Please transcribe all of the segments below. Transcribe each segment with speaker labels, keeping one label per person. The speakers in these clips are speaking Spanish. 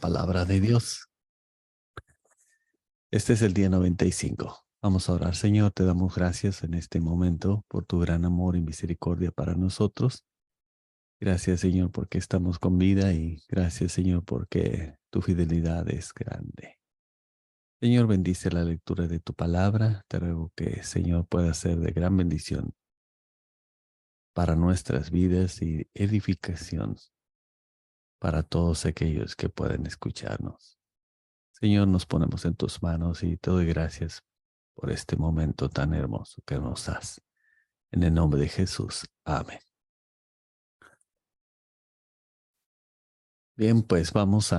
Speaker 1: palabra de Dios. Este es el día 95. Vamos a orar. Señor, te damos gracias en este momento por tu gran amor y misericordia para nosotros. Gracias, Señor, porque estamos con vida y gracias, Señor, porque tu fidelidad es grande. Señor, bendice la lectura de tu palabra. Te ruego que, Señor, pueda ser de gran bendición para nuestras vidas y edificación para todos aquellos que pueden escucharnos. Señor, nos ponemos en tus manos y te doy gracias por este momento tan hermoso que nos das. En el nombre de Jesús. Amén. Bien, pues vamos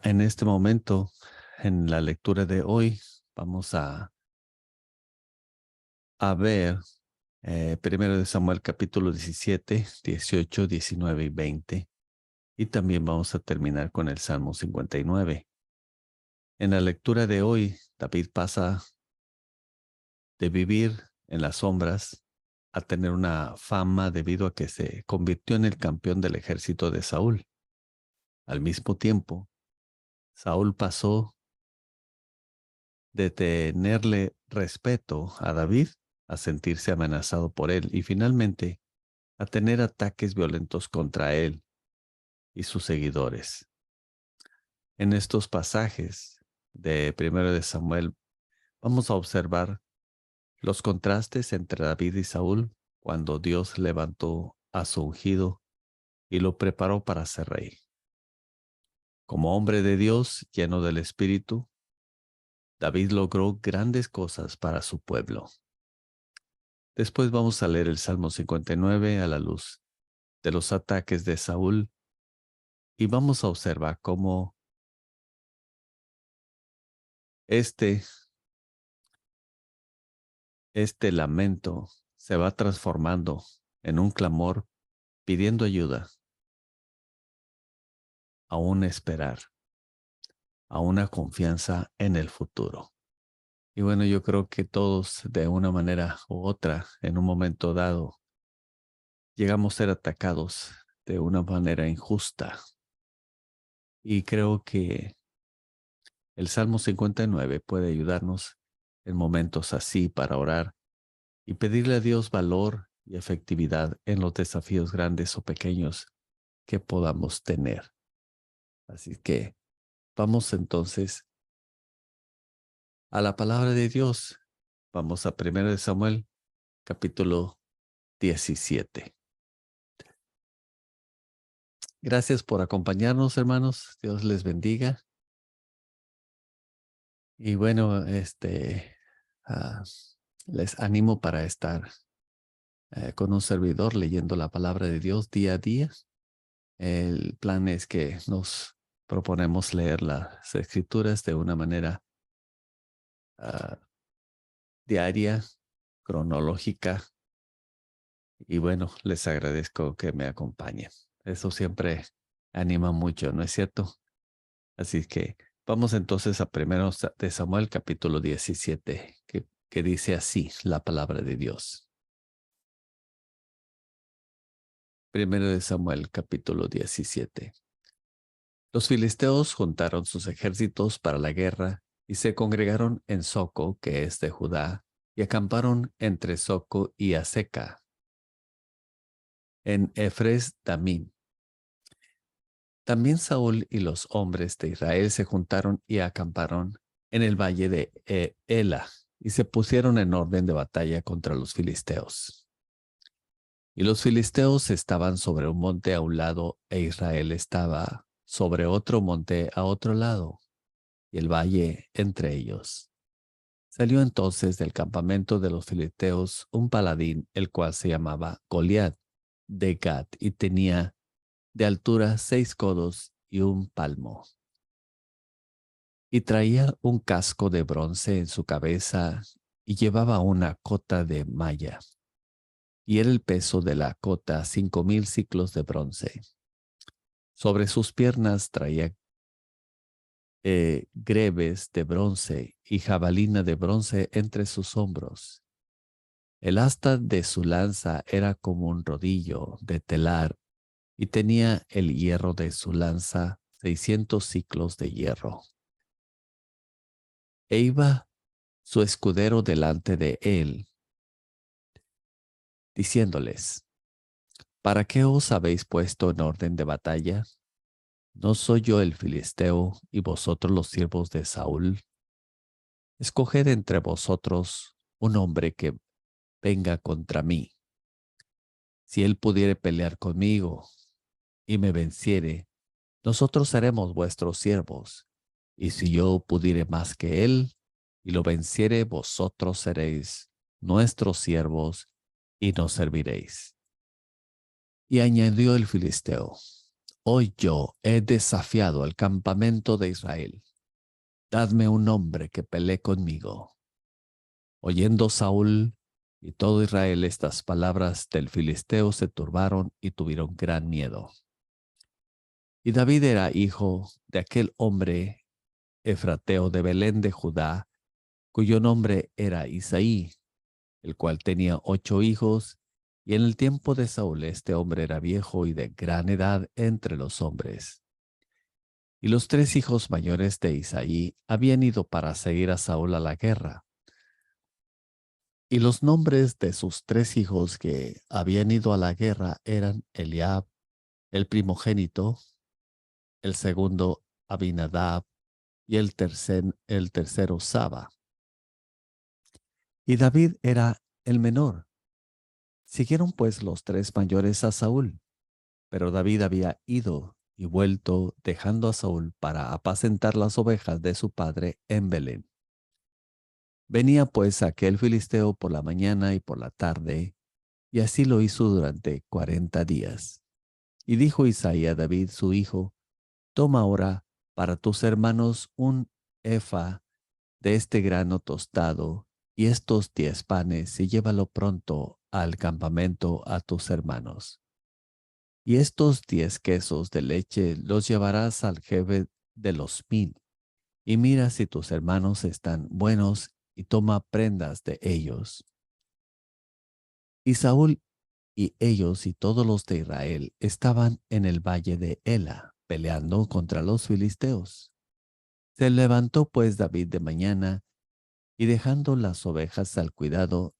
Speaker 1: en este momento, en la lectura de hoy, vamos a ver primero de Samuel capítulo 17, 18, 19 y 20. Y también vamos a terminar con el Salmo 59. En la lectura de hoy, David pasa de vivir en las sombras a tener una fama debido a que se convirtió en el campeón del ejército de Saúl. Al mismo tiempo, Saúl pasó de tenerle respeto a David a sentirse amenazado por él y finalmente a tener ataques violentos contra él y sus seguidores. En estos pasajes de 1 de Samuel vamos a observar los contrastes entre David y Saúl cuando Dios levantó a su ungido y lo preparó para ser rey. Como hombre de Dios lleno del Espíritu, David logró grandes cosas para su pueblo. Después vamos a leer el Salmo 59 a la luz de los ataques de Saúl y vamos a observar cómo este lamento se va transformando en un clamor pidiendo ayuda, a un esperar, a una confianza en el futuro. Y bueno, yo creo que todos de una manera u otra, en un momento dado, llegamos a ser atacados de una manera injusta. Y creo que el Salmo 59 puede ayudarnos en momentos así para orar y pedirle a Dios valor y efectividad en los desafíos grandes o pequeños que podamos tener. Así que vamos entonces a la palabra de Dios. Vamos a 1 de Samuel, capítulo 17. Gracias por acompañarnos, hermanos. Dios les bendiga. Y bueno, les animo para estar con un servidor leyendo la palabra de Dios día a día. El plan es que nos proponemos leer las escrituras de una manera diaria, cronológica. Y bueno, les agradezco que me acompañen. Eso siempre anima mucho, ¿no es cierto? Así que vamos entonces a 1 de Samuel capítulo 17, que dice así la palabra de Dios. 1 de Samuel capítulo 17. Los filisteos juntaron sus ejércitos para la guerra y se congregaron en Soco, que es de Judá, y acamparon entre Soco y Aseca, en Efres Damim. También Saúl y los hombres de Israel se juntaron y acamparon en el valle de Ela y se pusieron en orden de batalla contra los filisteos. Y los filisteos estaban sobre un monte a un lado e Israel estaba sobre otro monte a otro lado, y el valle entre ellos. Salió entonces del campamento de los filisteos un paladín, el cual se llamaba Goliat de Gat, y tenía de altura 6 codos y 1 palmo. Y traía un casco de bronce en su cabeza y llevaba una cota de malla. Y era el peso de la cota 5,000 siclos de bronce. Sobre sus piernas traía grebes de bronce y jabalina de bronce entre sus hombros. El asta de su lanza era como un rodillo de telar y tenía el hierro de su lanza 600 siclos de hierro. E iba su escudero delante de él, diciéndoles: ¿Para qué os habéis puesto en orden de batalla? ¿No soy yo el filisteo y vosotros los siervos de Saúl? Escoged entre vosotros un hombre que venga contra mí. Si él pudiere pelear conmigo y me venciere, nosotros seremos vuestros siervos. Y si yo pudiere más que él y lo venciere, vosotros seréis nuestros siervos y nos serviréis. Y añadió el filisteo: Hoy yo he desafiado al campamento de Israel. Dadme un hombre que pelee conmigo. Oyendo Saúl y todo Israel estas palabras del filisteo, se turbaron y tuvieron gran miedo. Y David era hijo de aquel hombre efrateo de Belén de Judá, cuyo nombre era Isaí, el cual tenía 8 hijos, y en el tiempo de Saúl este hombre era viejo y de gran edad entre los hombres. Y los 3 hijos mayores de Isaí habían ido para seguir a Saúl a la guerra. Y los nombres de sus 3 hijos que habían ido a la guerra eran Eliab, el primogénito; el segundo, Abinadab; y el tercero, Saba. Y David era el menor. Siguieron pues los 3 mayores a Saúl, pero David había ido y vuelto, dejando a Saúl para apacentar las ovejas de su padre en Belén. Venía pues aquel filisteo por la mañana y por la tarde, y así lo hizo durante 40 días. Y dijo Isaí a David su hijo: Toma ahora para tus hermanos un efa de este grano tostado y estos 10 panes, y llévalo pronto al campamento a tus hermanos. Y estos 10 quesos de leche los llevarás al jefe de los 1000, y mira si tus hermanos están buenos, y toma prendas de ellos. Y Saúl y ellos y todos los de Israel estaban en el valle de Ela, peleando contra los filisteos. Se levantó pues David de mañana, y dejando las ovejas al cuidado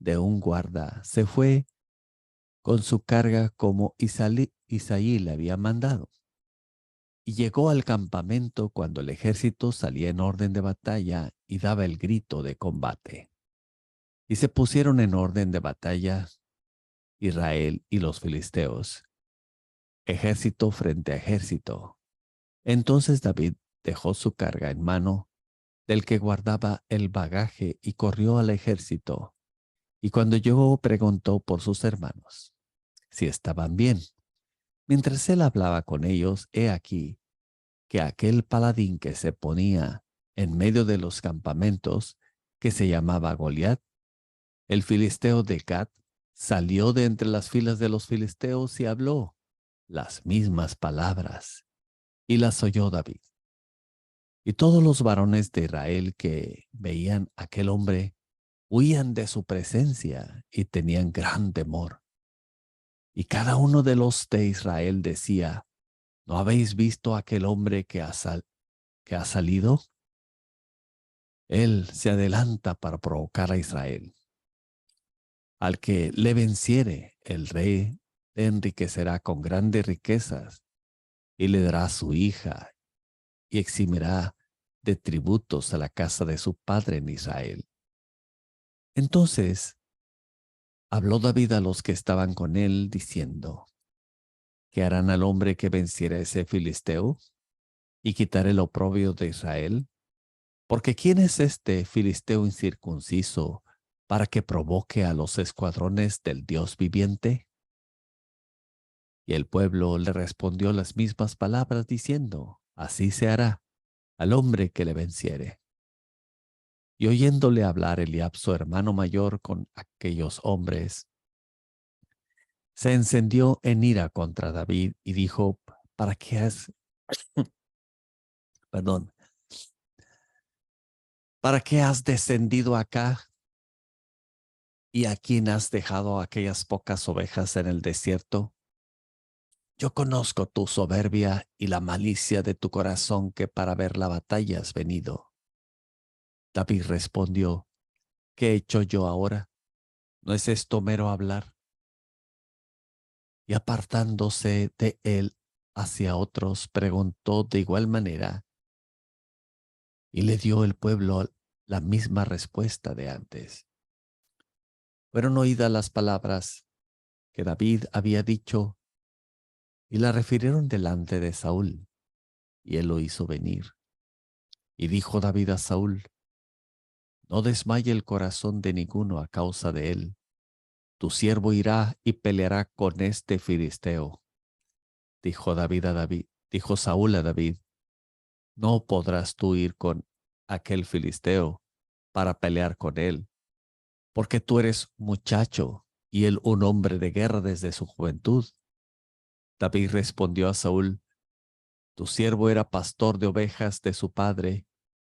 Speaker 1: de un guarda, se fue con su carga como Isaí le había mandado. Y llegó al campamento cuando el ejército salía en orden de batalla y daba el grito de combate. Y se pusieron en orden de batalla Israel y los filisteos, ejército frente a ejército. Entonces David dejó su carga en mano del que guardaba el bagaje y corrió al ejército. Y cuando llegó, preguntó por sus hermanos si estaban bien. Mientras él hablaba con ellos, he aquí que aquel paladín que se ponía en medio de los campamentos, que se llamaba Goliat, el filisteo de Gat, salió de entre las filas de los filisteos y habló las mismas palabras, y las oyó David. Y todos los varones de Israel que veían a aquel hombre huían de su presencia y tenían gran temor. Y cada uno de los de Israel decía: ¿No habéis visto a aquel hombre que ha salido? Él se adelanta para provocar a Israel. Al que le venciere, el rey le enriquecerá con grandes riquezas y le dará a su hija y eximirá de tributos a la casa de su padre en Israel. Entonces habló David a los que estaban con él, diciendo: ¿Qué harán al hombre que venciera a ese filisteo y quitar el oprobio de Israel? Porque ¿quién es este filisteo incircunciso para que provoque a los escuadrones del Dios viviente? Y el pueblo le respondió las mismas palabras, diciendo: Así se hará al hombre que le venciere. Y oyéndole hablar Eliab, su hermano mayor, con aquellos hombres, se encendió en ira contra David y dijo: ¿Para qué has, perdón, para qué has descendido acá? ¿Y a quién has dejado aquellas pocas ovejas en el desierto? yo conozco tu soberbia y la malicia de tu corazón, que para ver la batalla has venido. David respondió: ¿qué he hecho yo ahora? ¿No es esto mero hablar? Y apartándose de él hacia otros, preguntó de igual manera, y le dio el pueblo la misma respuesta de antes. Fueron oídas las palabras que David había dicho, y la refirieron delante de Saúl, y él lo hizo venir. Y dijo David a Saúl: no desmaye el corazón de ninguno a causa de él. Tu siervo irá y peleará con este filisteo. Dijo Saúl a David: no podrás tú ir con aquel filisteo para pelear con él, porque tú eres muchacho y él un hombre de guerra desde su juventud. David respondió a Saúl: tu siervo era pastor de ovejas de su padre,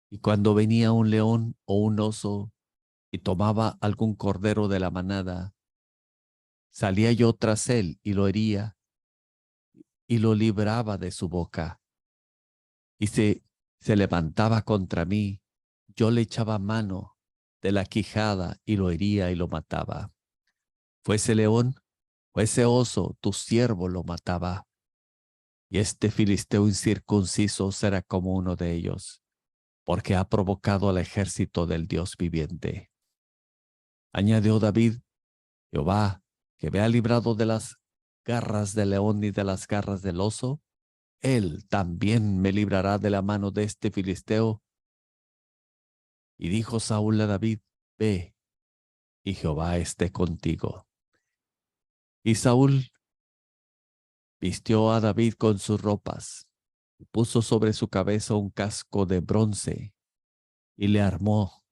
Speaker 1: y cuando venía un león o un oso y tomaba algún cordero de la manada, salía yo tras él y lo hería y lo libraba de su boca. Y se levantaba contra mí, yo le echaba mano de la quijada y lo hería y lo mataba. Fuese león, fuese oso, tu siervo lo mataba. Y este filisteo incircunciso será como uno de ellos, porque ha provocado al ejército del Dios viviente. Añadió David: Jehová, que me ha librado de las garras del león y de las garras del oso, él también me librará de la mano de este filisteo. Y dijo Saúl a David: ve, y Jehová esté contigo. Y Saúl vistió a David con sus ropas, y puso sobre su cabeza un casco de bronce, y le armó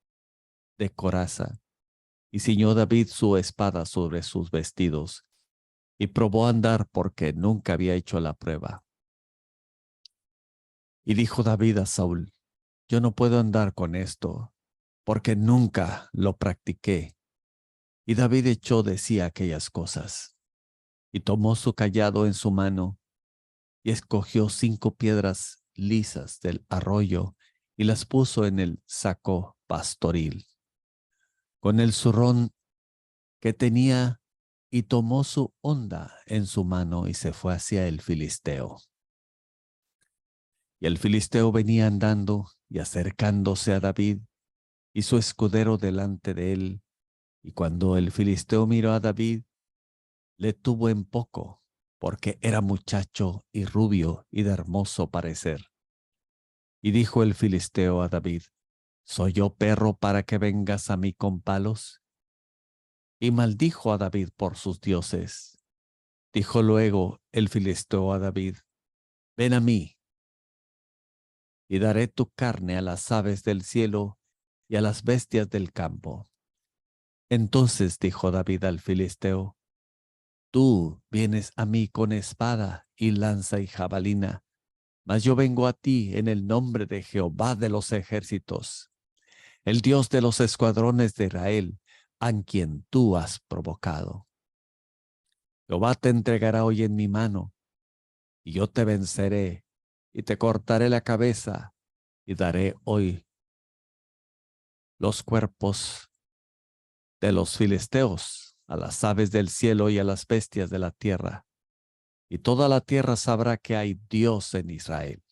Speaker 1: de coraza, y ciñó David su espada sobre sus vestidos, y probó a andar porque nunca había hecho la prueba. Y dijo David a Saúl: yo no puedo andar con esto, porque nunca lo practiqué. Y David echó de sí aquellas cosas, y tomó su cayado en su mano, y escogió 5 piedras lisas del arroyo, y las puso en el saco pastoril, con el zurrón que tenía, y tomó su honda en su mano, y se fue hacia el filisteo. Y el filisteo venía andando y acercándose a David, y su escudero delante de él. Y cuando el filisteo miró a David, le tuvo en poco, porque era muchacho y rubio y de hermoso parecer. Y dijo el filisteo a David: ¿soy yo perro para que vengas a mí con palos? Y maldijo a David por sus dioses. Dijo luego el filisteo a David: ven a mí, y daré tu carne a las aves del cielo y a las bestias del campo. Entonces dijo David al filisteo: tú vienes a mí con espada y lanza y jabalina, mas yo vengo a ti en el nombre de Jehová de los ejércitos, el Dios de los escuadrones de Israel, a quien tú has provocado. Jehová te entregará hoy en mi mano, y yo te venceré, y te cortaré la cabeza, y daré hoy los cuerpos de los filisteos a las aves del cielo y a las bestias de la tierra, y toda la tierra sabrá que hay Dios en Israel.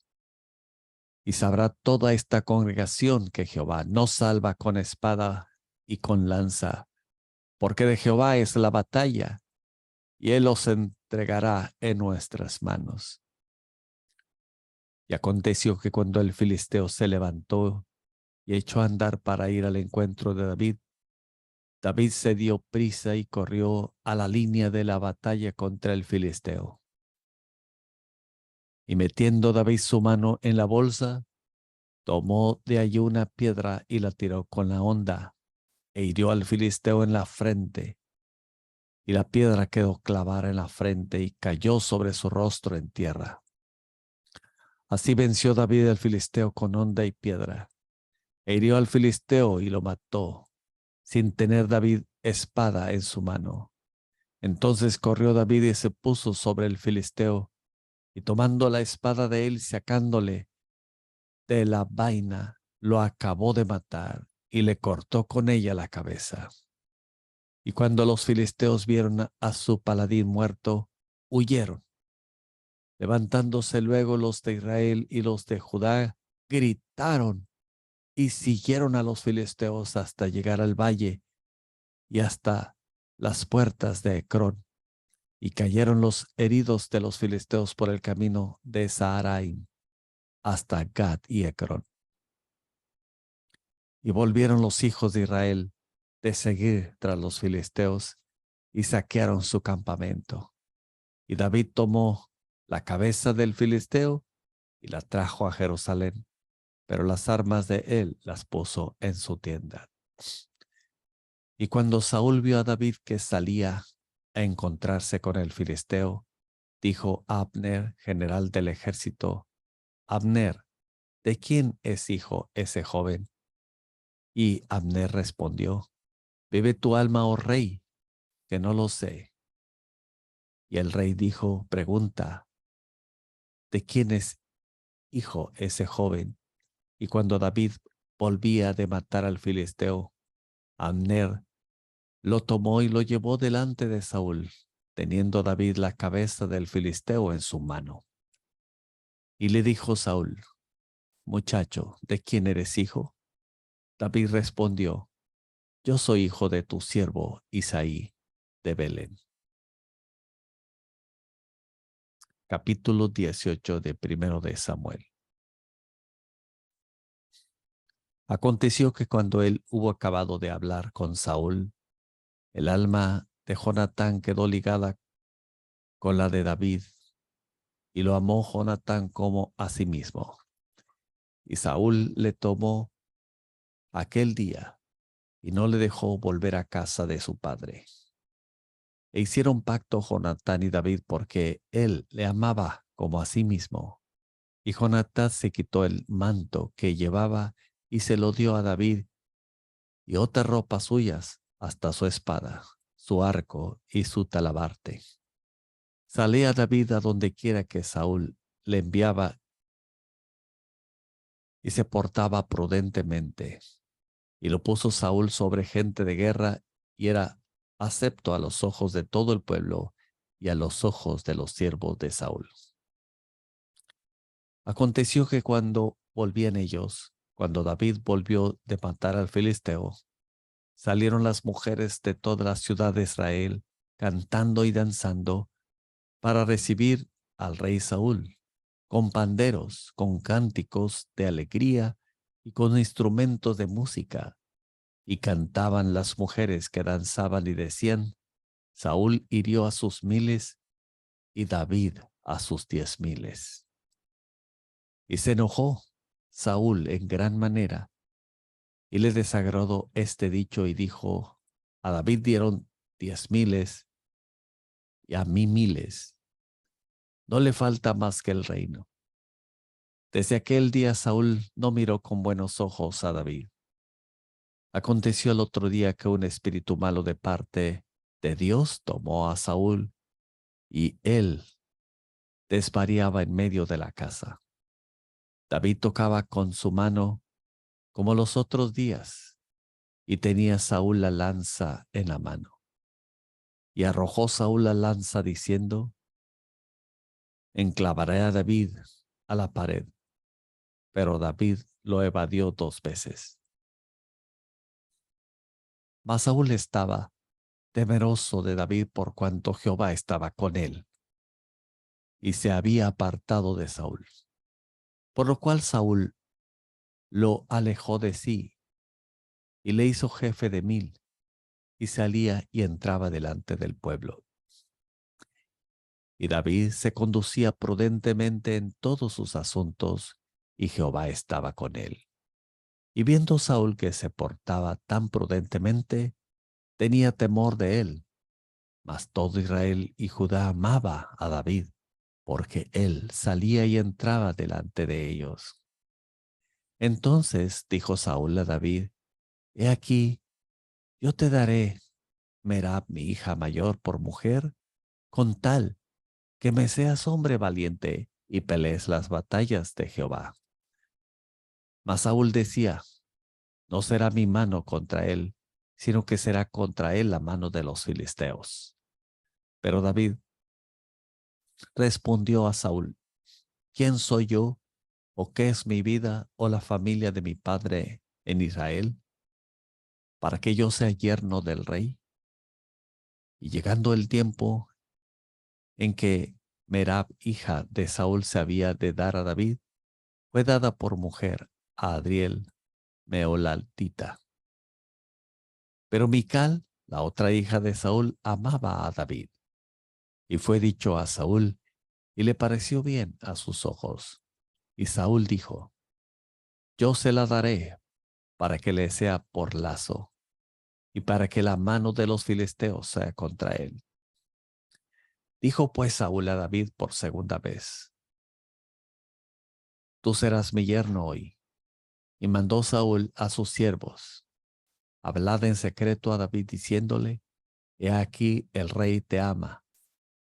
Speaker 1: Y sabrá toda esta congregación que Jehová no salva con espada y con lanza, porque de Jehová es la batalla, y él los entregará en nuestras manos. Y aconteció que cuando el filisteo se levantó y echó a andar para ir al encuentro de David, David se dio prisa y corrió a la línea de la batalla contra el filisteo. Y metiendo David su mano en la bolsa, tomó de allí una piedra y la tiró con la honda, e hirió al filisteo en la frente. Y la piedra quedó clavada en la frente y cayó sobre su rostro en tierra. Así venció David al filisteo con honda y piedra, e hirió al filisteo y lo mató, sin tener David espada en su mano. Entonces corrió David y se puso sobre el filisteo, y tomando la espada de él, sacándole de la vaina, lo acabó de matar y le cortó con ella la cabeza. Y cuando los filisteos vieron a su paladín muerto, huyeron. Levantándose luego los de Israel y los de Judá, gritaron y siguieron a los filisteos hasta llegar al valle y hasta las puertas de Ecrón. Y cayeron los heridos de los filisteos por el camino de Saharaim hasta Gad y Ecrón. Y volvieron los hijos de Israel de seguir tras los filisteos y saquearon su campamento. Y David tomó la cabeza del filisteo y la trajo a Jerusalén, pero las armas de él las puso en su tienda. Y cuando Saúl vio a David que salía a encontrarse con el filisteo, dijo a Abner, general del ejército: Abner, ¿de quién es hijo ese joven? Y Abner respondió: Vive tu alma, oh rey, que no lo sé. Y el rey dijo: Pregunta, ¿de quién es hijo ese joven? Y cuando David volvía de matar al filisteo, Abner lo tomó y lo llevó delante de Saúl, teniendo David la cabeza del filisteo en su mano. Y le dijo Saúl: Muchacho, ¿de quién eres hijo? David respondió: Yo soy hijo de tu siervo Isaí de Belén. Capítulo 18 de Primero de Samuel. Aconteció que cuando él hubo acabado de hablar con Saúl, el alma de Jonatán quedó ligada con la de David, y lo amó Jonatán como a sí mismo. Y Saúl le tomó aquel día y no le dejó volver a casa de su padre. E hicieron pacto Jonatán y David porque él le amaba como a sí mismo. Y Jonatán se quitó el manto que llevaba y se lo dio a David, y otras ropas suyas, hasta su espada, su arco y su talabarte. Salía David a donde quiera que Saúl le enviaba y se portaba prudentemente. Y lo puso Saúl sobre gente de guerra y era acepto a los ojos de todo el pueblo y a los ojos de los siervos de Saúl. Aconteció que cuando volvían ellos, cuando David volvió de matar al filisteo, salieron las mujeres de toda la ciudad de Israel cantando y danzando para recibir al rey Saúl, con panderos, con cánticos de alegría y con instrumentos de música. Y cantaban las mujeres que danzaban y decían: Saúl hirió a sus miles y David a sus 10,000. Y se enojó Saúl en gran manera y le desagradó este dicho y dijo: A David dieron 10,000 y a mí miles. No le falta más que el reino. Desde aquel día Saúl no miró con buenos ojos a David. Aconteció el otro día que un espíritu malo de parte de Dios tomó a Saúl y él desvariaba en medio de la casa. David tocaba con su mano como los otros días y tenía Saúl la lanza en la mano. Y arrojó Saúl la lanza diciendo: Enclavaré a David a la pared. Pero David lo evadió 2 veces. Mas Saúl estaba temeroso de David por cuanto Jehová estaba con él, y se había apartado de Saúl. Por lo cual Saúl lo alejó de sí, y le hizo jefe de 1000, y salía y entraba delante del pueblo. Y David se conducía prudentemente en todos sus asuntos, y Jehová estaba con él. Y viendo Saúl que se portaba tan prudentemente, tenía temor de él. Mas todo Israel y Judá amaba a David, porque él salía y entraba delante de ellos. Entonces dijo Saúl a David: He aquí, yo te daré Merab, mi hija mayor, por mujer, con tal que me seas hombre valiente y pelees las batallas de Jehová. Mas Saúl decía, no será mi mano contra él, sino que será contra él la mano de los filisteos. Pero David respondió a Saúl, ¿quién soy yo? ¿O qué es mi vida o la familia de mi padre en Israel? Para que yo sea yerno del rey. Y llegando el tiempo en que Merab, hija de Saúl, se había de dar a David, fue dada por mujer a Adriel Meolaltita. Pero Mical, la otra hija de Saúl, amaba a David. Y fue dicho a Saúl, y le pareció bien a sus ojos. Y Saúl dijo, yo se la daré para que le sea por lazo, y para que la mano de los filisteos sea contra él. Dijo pues Saúl a David por segunda vez, tú serás mi yerno hoy. Y mandó Saúl a sus siervos, hablad en secreto a David diciéndole, he aquí el rey te ama,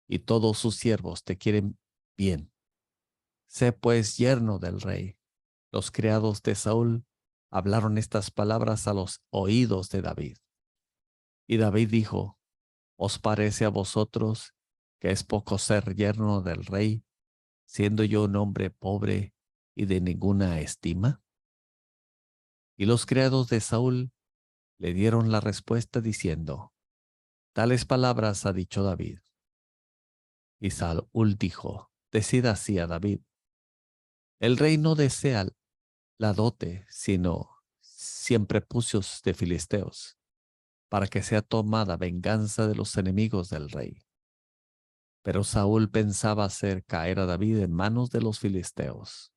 Speaker 1: y todos sus siervos te quieren bien. Sé pues yerno del rey. Los criados de Saúl hablaron estas palabras a los oídos de David. Y David dijo, ¿os parece a vosotros que es poco ser yerno del rey, siendo yo un hombre pobre y de ninguna estima? Y los criados de Saúl le dieron la respuesta diciendo, tales palabras ha dicho David. Y Saúl dijo, decid así a David, el rey no desea la dote, sino siempre pucios de filisteos, para que sea tomada venganza de los enemigos del rey. Pero Saúl pensaba hacer caer a David en manos de los filisteos.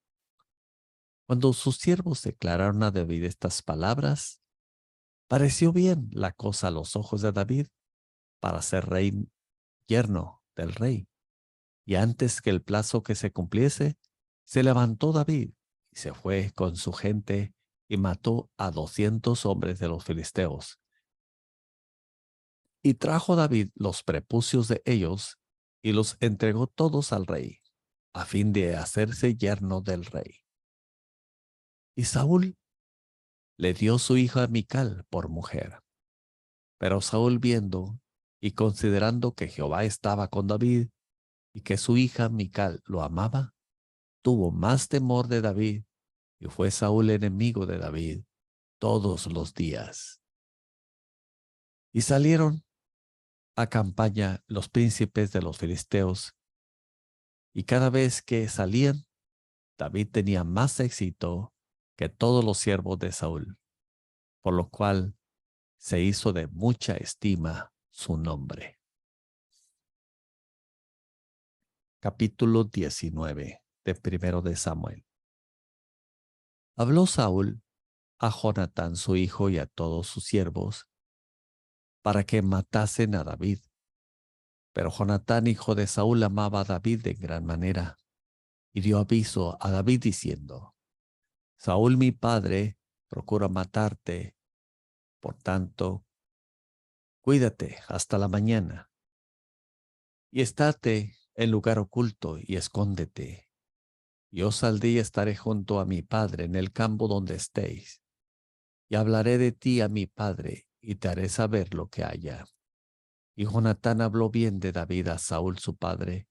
Speaker 1: Cuando sus siervos declararon a David estas palabras, pareció bien la cosa a los ojos de David para ser rey yerno del rey. Y antes que el plazo que se cumpliese, se levantó David y se fue con su gente y mató a 200 hombres de los filisteos. Y trajo David los prepucios de ellos y los entregó todos al rey, a fin de hacerse yerno del rey. Y Saúl le dio su hija Mical por mujer. Pero Saúl viendo y considerando que Jehová estaba con David y que su hija Mical lo amaba, tuvo más temor de David y fue Saúl enemigo de David todos los días. Y salieron a campaña los príncipes de los filisteos, y cada vez que salían, David tenía más éxito que todos los siervos de Saúl, por lo cual se hizo de mucha estima su nombre. Capítulo 19 de Primero de Samuel. Habló Saúl a Jonatán su hijo y a todos sus siervos para que matasen a David. Pero Jonatán, hijo de Saúl, amaba a David de gran manera y dio aviso a David diciendo, Saúl mi padre procura matarte, por tanto, cuídate hasta la mañana y estate en lugar oculto y escóndete. Yo saldré y estaré junto a mi padre en el campo donde estéis y hablaré de ti a mi padre y te haré saber lo que haya. Y Jonatán habló bien de David a Saúl su padre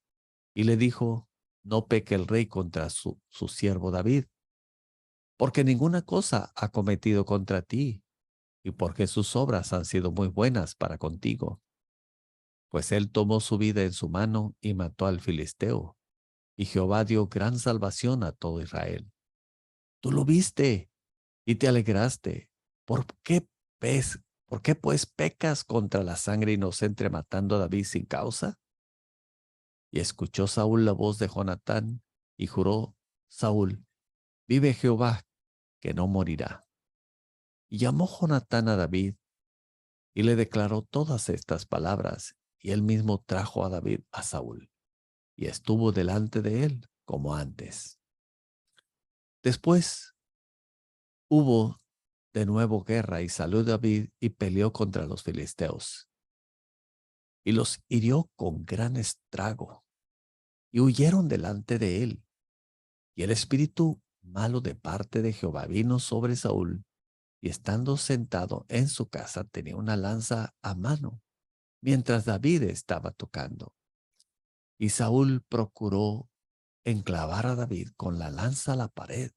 Speaker 1: y le dijo, no peque el rey contra su siervo David, porque ninguna cosa ha cometido contra ti y porque sus obras han sido muy buenas para contigo. Pues él tomó su vida en su mano y mató al filisteo, y Jehová dio gran salvación a todo Israel. Tú lo viste y te alegraste. ¿Por qué, ¿Por qué pues pecas contra la sangre inocente matando a David sin causa? Y escuchó Saúl la voz de Jonatán y juró Saúl, vive Jehová, que no morirá. Y llamó Jonatán a David y le declaró todas estas palabras, y él mismo trajo a David a Saúl, y estuvo delante de él como antes. Después hubo de nuevo guerra, y salió David y peleó contra los filisteos. y los hirió con gran estrago, y huyeron delante de él. Y el espíritu malo de parte de Jehová vino sobre Saúl, y estando sentado en su casa tenía una lanza a mano, mientras David estaba tocando. Y Saúl procuró enclavar a David con la lanza a la pared,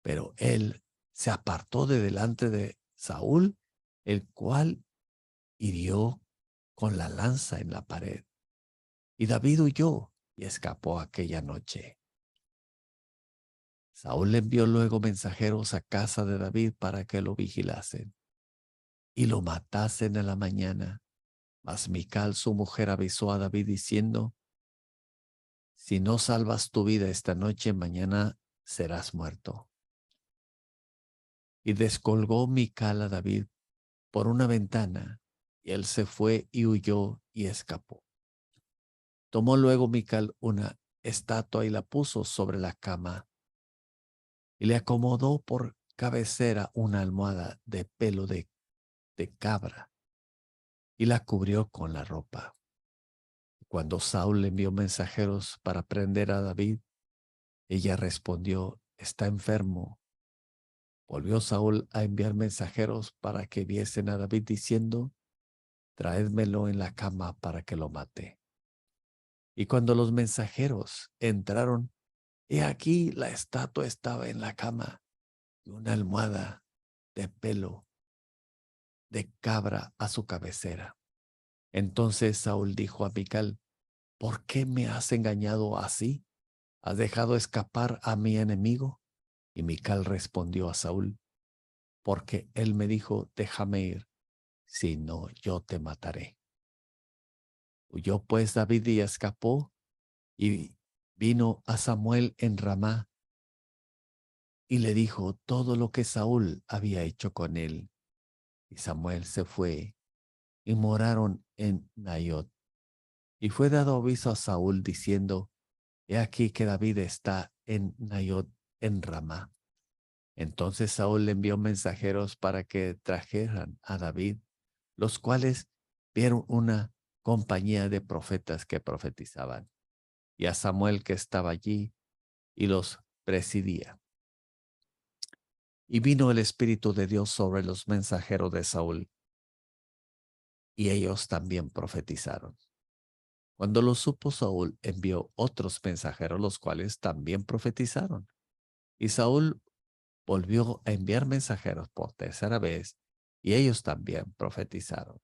Speaker 1: pero él se apartó de delante de Saúl, el cual hirió con la lanza en la pared. Y David huyó y escapó aquella noche. Saúl le envió luego mensajeros a casa de David para que lo vigilasen y lo matasen en la mañana. Mas Mical, su mujer, avisó a David diciendo: si no salvas tu vida esta noche, mañana serás muerto. Y descolgó Mical a David por una ventana, y él se fue y huyó y escapó. Tomó luego Mical una estatua y la puso sobre la cama, y le acomodó por cabecera una almohada de pelo de cabra, y la cubrió con la ropa. Cuando Saúl le envió mensajeros para prender a David, ella respondió: está enfermo. Volvió Saúl a enviar mensajeros para que viesen a David diciendo: traédmelo en la cama para que lo mate. Y cuando los mensajeros entraron, he aquí la estatua estaba en la cama y una almohada de pelo de cabra a su cabecera. Entonces Saúl dijo a Mical: ¿por qué me has engañado así? ¿Has dejado escapar a mi enemigo? Y Mical respondió a Saúl: porque él me dijo: déjame ir, si no yo te mataré. Huyó pues David y escapó, y vino a Samuel en Ramá, y le dijo todo lo que Saúl había hecho con él. Y Samuel se fue, y moraron en Naiot. Y fue dado aviso a Saúl diciendo: he aquí que David está en Naiot en Ramá. Entonces Saúl le envió mensajeros para que trajeran a David, los cuales vieron una compañía de profetas que profetizaban, y a Samuel que estaba allí y los presidía. Y vino el Espíritu de Dios sobre los mensajeros de Saúl, y ellos también profetizaron. Cuando lo supo Saúl, envió otros mensajeros, los cuales también profetizaron. Y Saúl volvió a enviar mensajeros por tercera vez, y ellos también profetizaron.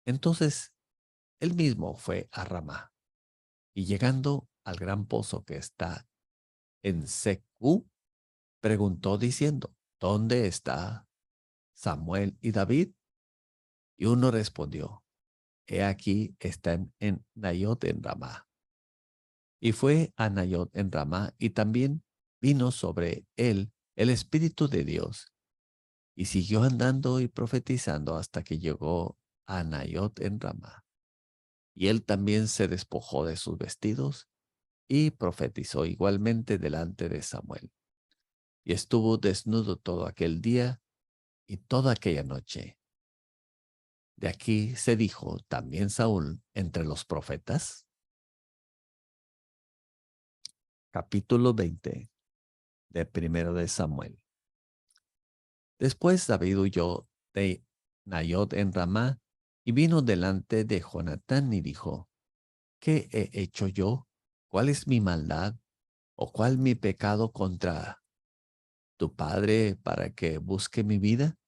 Speaker 1: Entonces él mismo fue a Ramá, y llegando al gran pozo que está en Secú, preguntó diciendo: ¿dónde está Samuel y David? Y uno respondió: he aquí están en Naiot en Ramá. Y fue a Naiot en Ramá, y también vino sobre él el Espíritu de Dios, y siguió andando y profetizando hasta que llegó a Naiot en Ramá. Y él también se despojó de sus vestidos y profetizó igualmente delante de Samuel. Y estuvo desnudo todo aquel día y toda aquella noche. De aquí se dijo también Saúl entre los profetas. Capítulo 20 de Primero de Samuel. Después David huyó de Naiot en Ramá y vino delante de Jonatán y dijo: ¿qué he hecho yo? ¿Cuál es mi maldad? ¿O cuál mi pecado contra tu padre para que busque mi vida?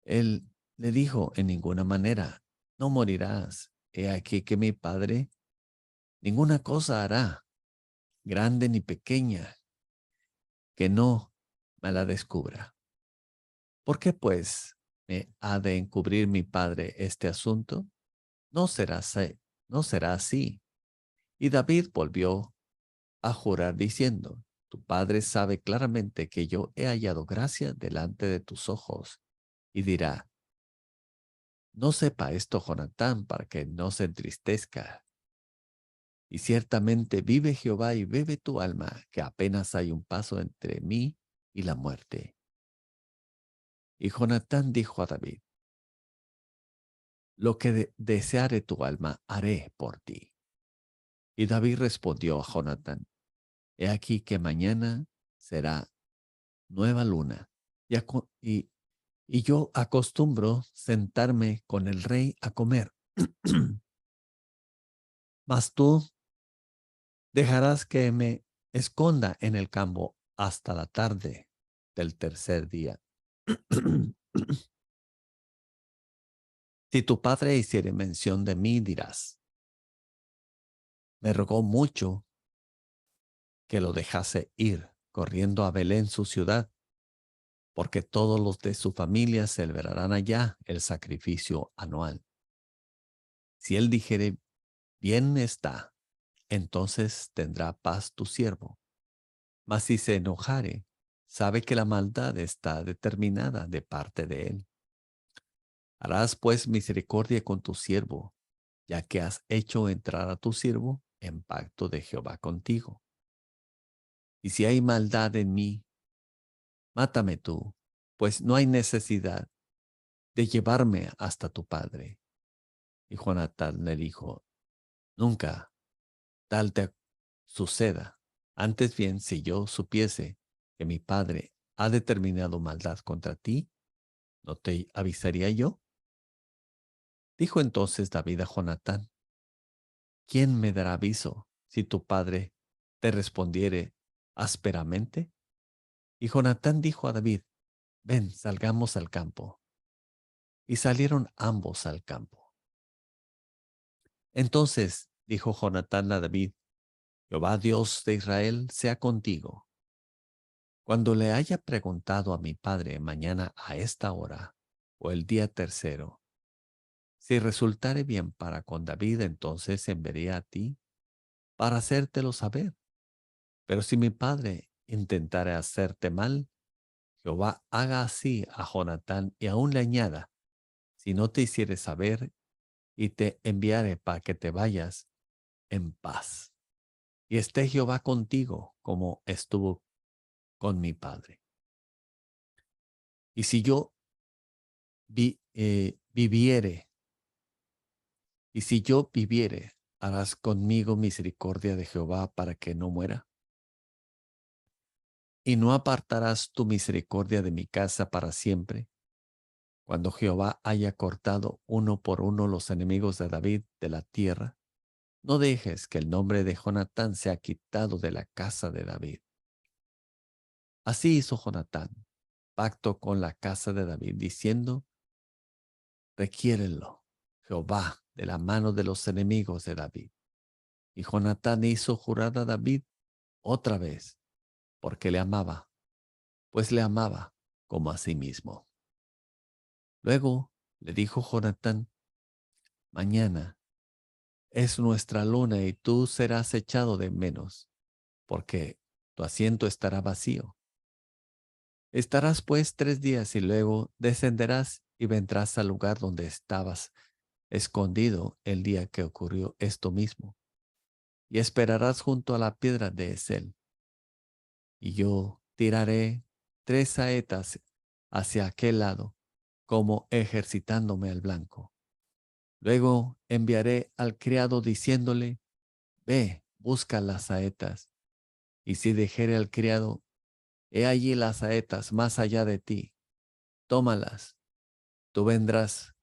Speaker 1: Él le dijo: en ninguna manera, no morirás. He aquí que mi padre ninguna cosa hará, grande ni pequeña, que no me la descubra. ¿Por qué pues me ha de encubrir mi padre este asunto? No será así, no será así. Y David volvió a jurar diciendo: tu padre sabe claramente que yo he hallado gracia delante de tus ojos. Y dirá: no sepa esto Jonatán, para que no se entristezca. Y ciertamente vive Jehová y vive tu alma, que apenas hay un paso entre mí y la muerte. Y Jonatán dijo a David: lo que deseare tu alma haré por ti. Y David respondió a Jonatán, he aquí que mañana será nueva luna, y yo acostumbro sentarme con el rey a comer. Mas tú dejarás que me esconda en el campo hasta la tarde del tercer día. Si tu padre hiciere mención de mí, dirás, me rogó mucho que lo dejase ir corriendo a Belén, su ciudad, porque todos los de su familia celebrarán allá el sacrificio anual. Si él dijere, bien está, entonces tendrá paz tu siervo. Mas si se enojare, sabe que la maldad está determinada de parte de él. Harás pues misericordia con tu siervo, ya que has hecho entrar a tu siervo en pacto de Jehová contigo. Y si hay maldad en mí, mátame tú, pues no hay necesidad de llevarme hasta tu padre. Y Jonatán le dijo, nunca tal te suceda. Antes bien, si yo supiese que mi padre ha determinado maldad contra ti, ¿no te avisaría yo? Dijo entonces David a Jonatán, ¿quién me dará aviso si tu padre te respondiere ásperamente? Y Jonatán dijo a David, ven, salgamos al campo. Y salieron ambos al campo. Entonces dijo Jonatán a David, Jehová Dios de Israel sea contigo. Cuando le haya preguntado a mi padre mañana a esta hora o el día tercero, si resultare bien para con David, entonces enviaré a ti para hacértelo saber. Pero si mi padre intentare hacerte mal, Jehová haga así a Jonatán y aún le añada, si no te hiciere saber y te enviare para que te vayas en paz. Y esté Jehová contigo como estuvo con mi padre. Y si yo viviere, y si yo viviere, harás conmigo misericordia de Jehová para que no muera. Y no apartarás tu misericordia de mi casa para siempre, cuando Jehová haya cortado uno por uno los enemigos de David de la tierra. No dejes que el nombre de Jonatán sea quitado de la casa de David. Así hizo Jonatán pacto con la casa de David, diciendo, requiérenlo, Jehová, de la mano de los enemigos de David. Y Jonatán hizo jurar a David otra vez, porque le amaba, pues le amaba como a sí mismo. Luego le dijo Jonatán, mañana es nuestra luna y tú serás echado de menos, porque tu asiento estará vacío. Estarás pues 3 días y luego descenderás y vendrás al lugar donde estabas escondido el día que ocurrió esto mismo, y esperarás junto a la piedra de Esel. Y yo tiraré 3 saetas hacia aquel lado, como ejercitándome al blanco. Luego enviaré al criado diciéndole, ve, busca las saetas. Y si dijere al criado, he allí las saetas más allá de ti, tómalas, tú vendrás,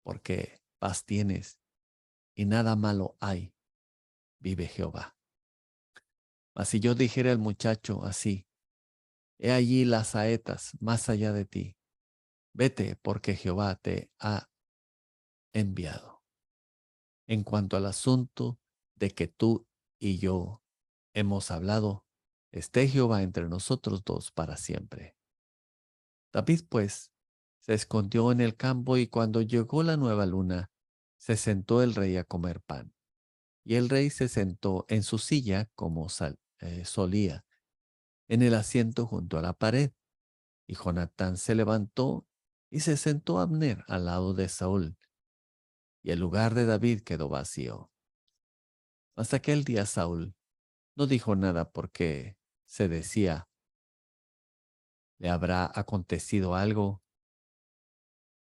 Speaker 1: porque paz tienes y nada malo hay, vive Jehová. Mas si yo dijere al muchacho así, he allí las saetas más allá de ti, vete porque Jehová te ha enviado. En cuanto al asunto de que tú y yo hemos hablado, esté Jehová entre nosotros dos para siempre. David, pues, se escondió en el campo y cuando llegó la nueva luna, se sentó el rey a comer pan. Y el rey se sentó en su silla como solía, en el asiento junto a la pared. Y Jonatán se levantó y se sentó Abner al lado de Saúl. Y el lugar de David quedó vacío. Hasta aquel día Saúl no dijo nada porque se decía, ¿le habrá acontecido algo?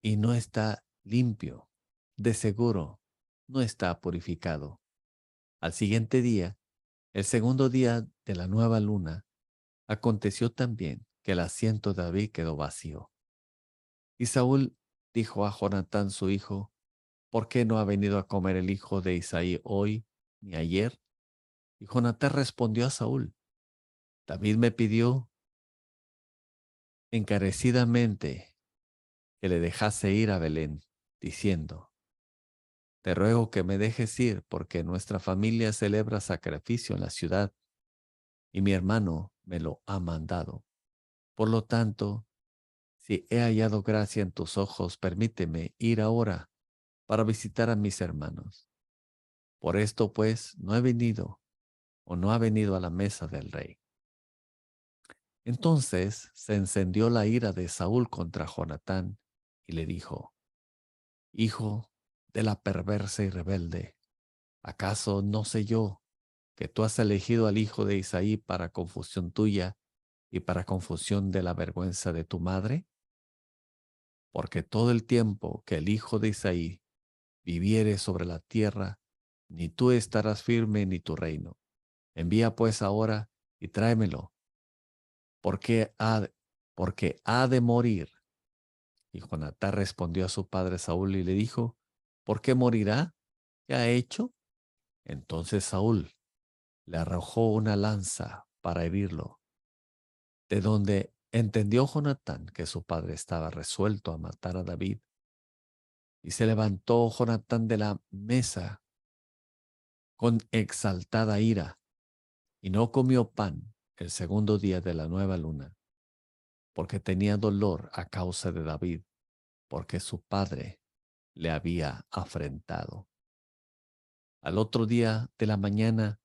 Speaker 1: Y no está limpio. De seguro, no está purificado. Al siguiente día, el segundo día de la nueva luna, aconteció también que el asiento de David quedó vacío. Y Saúl dijo a Jonatán su hijo, ¿por qué no ha venido a comer el hijo de Isaí hoy ni ayer? Y Jonatán respondió a Saúl, David me pidió encarecidamente que le dejase ir a Belén, diciendo, te ruego que me dejes ir porque nuestra familia celebra sacrificio en la ciudad y mi hermano me lo ha mandado. Por lo tanto, si he hallado gracia en tus ojos, permíteme ir ahora para visitar a mis hermanos. Por esto, pues, no he venido o no ha venido a la mesa del rey. Entonces se encendió la ira de Saúl contra Jonatán y le dijo, hijo de la perversa y rebelde, ¿acaso no sé yo que tú has elegido al hijo de Isaí para confusión tuya y para confusión de la vergüenza de tu madre? Porque todo el tiempo que el hijo de Isaí viviere sobre la tierra, ni tú estarás firme ni tu reino. Envía pues ahora y tráemelo, porque ha de morir. Y Jonatán respondió a su padre Saúl y le dijo, ¿por qué morirá? ¿Qué ha hecho? Entonces Saúl le arrojó una lanza para herirlo, de donde entendió Jonatán que su padre estaba resuelto a matar a David. Y se levantó Jonatán de la mesa con exaltada ira, y no comió pan el segundo día de la nueva luna, porque tenía dolor a causa de David, porque su padre le había afrentado. Al otro día de la mañana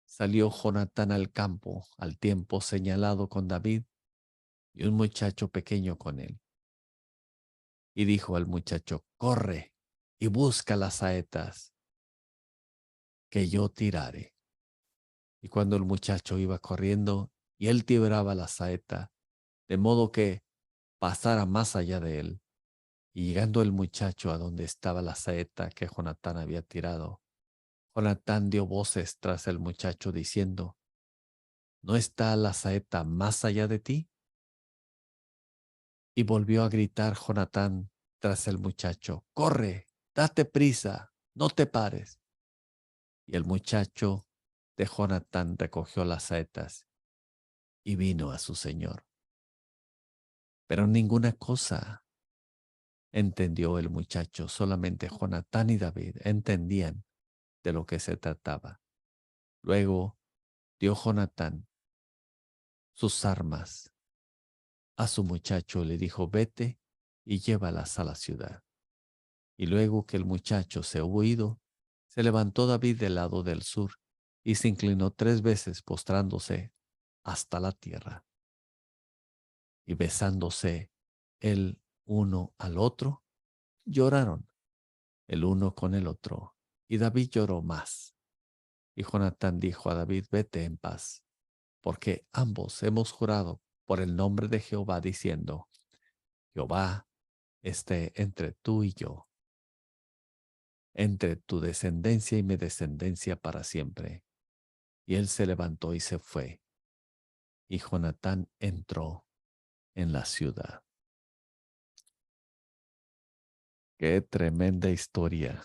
Speaker 1: salió Jonatán al campo al tiempo señalado con David y un muchacho pequeño con él. Y dijo al muchacho, corre y busca las saetas que yo tirare. Y cuando el muchacho iba corriendo y él tiraba la saeta, de modo que pasara más allá de él, y llegando el muchacho a donde estaba la saeta que Jonatán había tirado, Jonatán dio voces tras el muchacho diciendo, ¿no está la saeta más allá de ti? Y volvió a gritar Jonatán tras el muchacho, corre, date prisa, no te pares. Y el muchacho de Jonatán recogió las saetas y vino a su señor. Pero ninguna cosa entendió el muchacho, solamente Jonatán y David entendían de lo que se trataba. Luego dio Jonatán sus armas a su muchacho, le dijo, vete y llévalas a la ciudad. Y luego que el muchacho se hubo ido, se levantó David del lado del sur y se inclinó 3 veces postrándose hasta la tierra. Y besándose el uno al otro, lloraron el uno con el otro. Y David lloró más. Y Jonatán dijo a David, vete en paz, porque ambos hemos jurado por el nombre de Jehová, diciendo, Jehová esté entre tú y yo, entre tu descendencia y mi descendencia para siempre. Y él se levantó y se fue. Y Jonatán entró en la ciudad. Qué tremenda historia.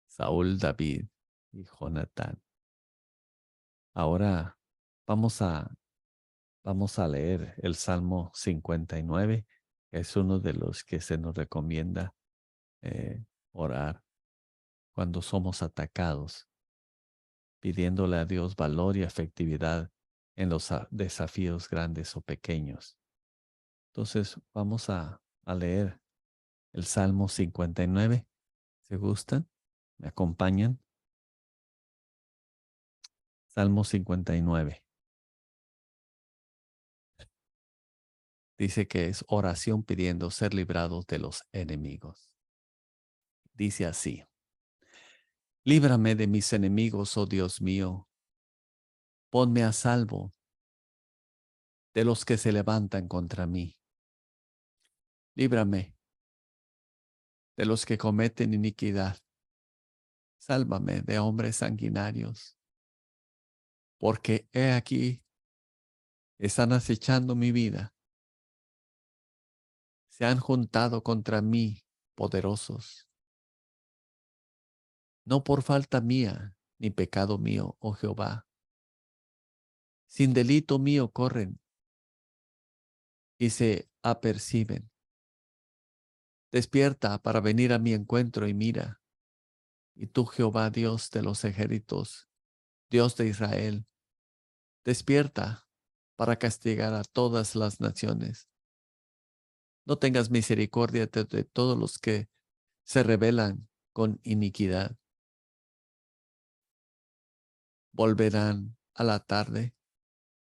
Speaker 1: Saúl, David y Jonatán. Ahora vamos a, vamos a leer el Salmo 59. Es uno de los que se nos recomienda orar cuando somos atacados, pidiéndole a Dios valor y efectividad en los desafíos grandes o pequeños. Entonces vamos a leer el Salmo 59. ¿Se gustan? ¿Me acompañan? Salmo 59. Dice que es oración pidiendo ser librados de los enemigos. Dice así: líbrame de mis enemigos, oh Dios mío. Ponme a salvo de los que se levantan contra mí. Líbrame de los que cometen iniquidad. Sálvame de hombres sanguinarios, porque he aquí, están acechando mi vida. Se han juntado contra mí poderosos. No por falta mía, ni pecado mío, oh Jehová. Sin delito mío corren y se aperciben. Despierta para venir a mi encuentro y mira. Y tú, Jehová, Dios de los ejércitos, Dios de Israel, despierta para castigar a todas las naciones. No tengas misericordia de todos los que se rebelan con iniquidad. Volverán a la tarde,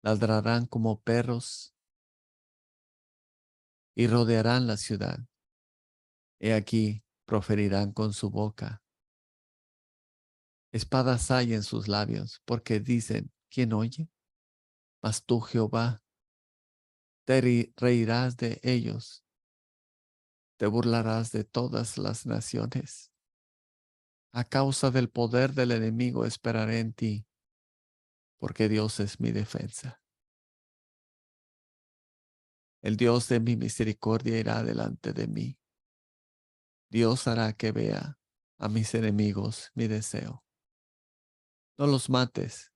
Speaker 1: ladrarán como perros y rodearán la ciudad. He aquí, proferirán con su boca. Espadas hay en sus labios, porque dicen, ¿quién oye? Mas tú, Jehová, te reirás de ellos, te burlarás de todas las naciones. A causa del poder del enemigo esperaré en ti, porque Dios es mi defensa. El Dios de mi misericordia irá delante de mí. Dios hará que vea a mis enemigos mi deseo. No los mates,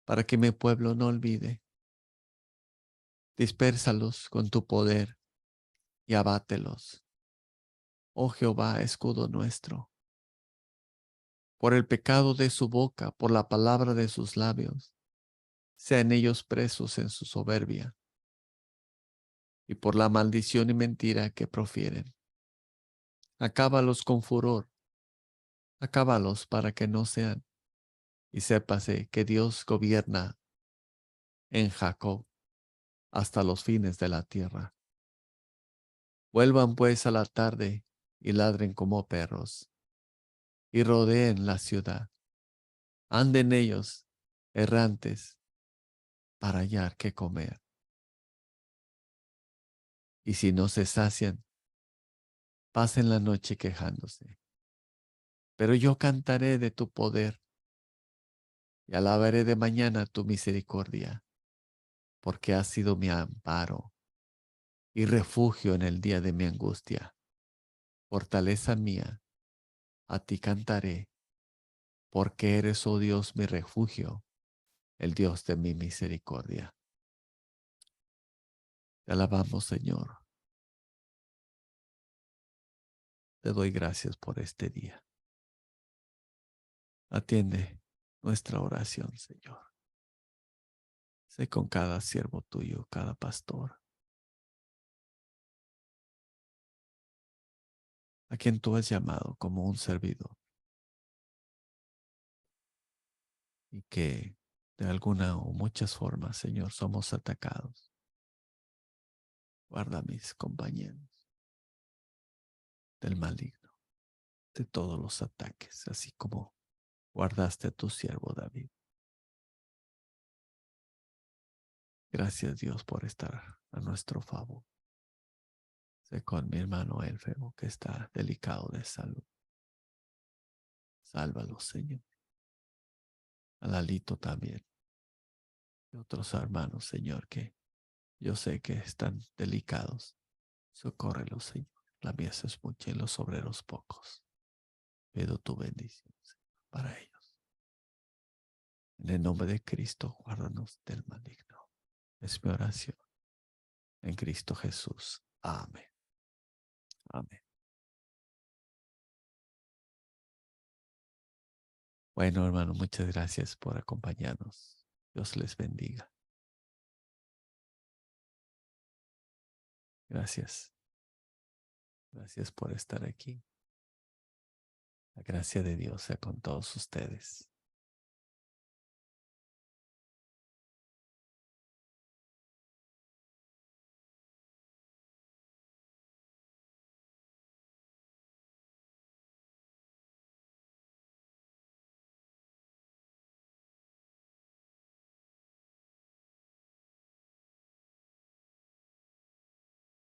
Speaker 1: para que mi pueblo no olvide. Dispérsalos con tu poder y abátelos. Oh Jehová, escudo nuestro. Por el pecado de su boca, por la palabra de sus labios, sean ellos presos en su soberbia y por la maldición y mentira que profieren. Acábalos con furor, acábalos para que no sean, y sépase que Dios gobierna en Jacob hasta los fines de la tierra. Vuelvan pues a la tarde y ladren como perros, y rodeen la ciudad. Anden ellos errantes para hallar qué comer. Y si no se sacian, pasen la noche quejándose. Pero yo cantaré de tu poder y alabaré de mañana tu misericordia, porque has sido mi amparo y refugio en el día de mi angustia. Fortaleza mía, a ti cantaré, porque eres, oh Dios, mi refugio, el Dios de mi misericordia. Te alabamos, Señor. Te doy gracias por este día. Atiende nuestra oración, Señor. Sé con cada siervo tuyo, cada pastor, a quien tú has llamado como un servidor, y que de alguna o muchas formas, Señor, somos atacados. Guarda a mis compañeros del maligno, de todos los ataques, así como guardaste a tu siervo David. Gracias, Dios, por estar a nuestro favor. Sé con mi hermano Elfego, que está delicado de salud. Sálvalo, Señor. A Lalito también. Y otros hermanos, Señor, que yo sé que están delicados. Socórrelos, Señor. La mies es mucha y los obreros pocos. Pido tu bendición, Señor, para ellos. En el nombre de Cristo, guárdanos del maligno. Es mi oración. En Cristo Jesús. Amén. Amén. Bueno, hermano, muchas gracias por acompañarnos. Dios les bendiga. Gracias. Gracias por estar aquí. La gracia de Dios sea con todos ustedes.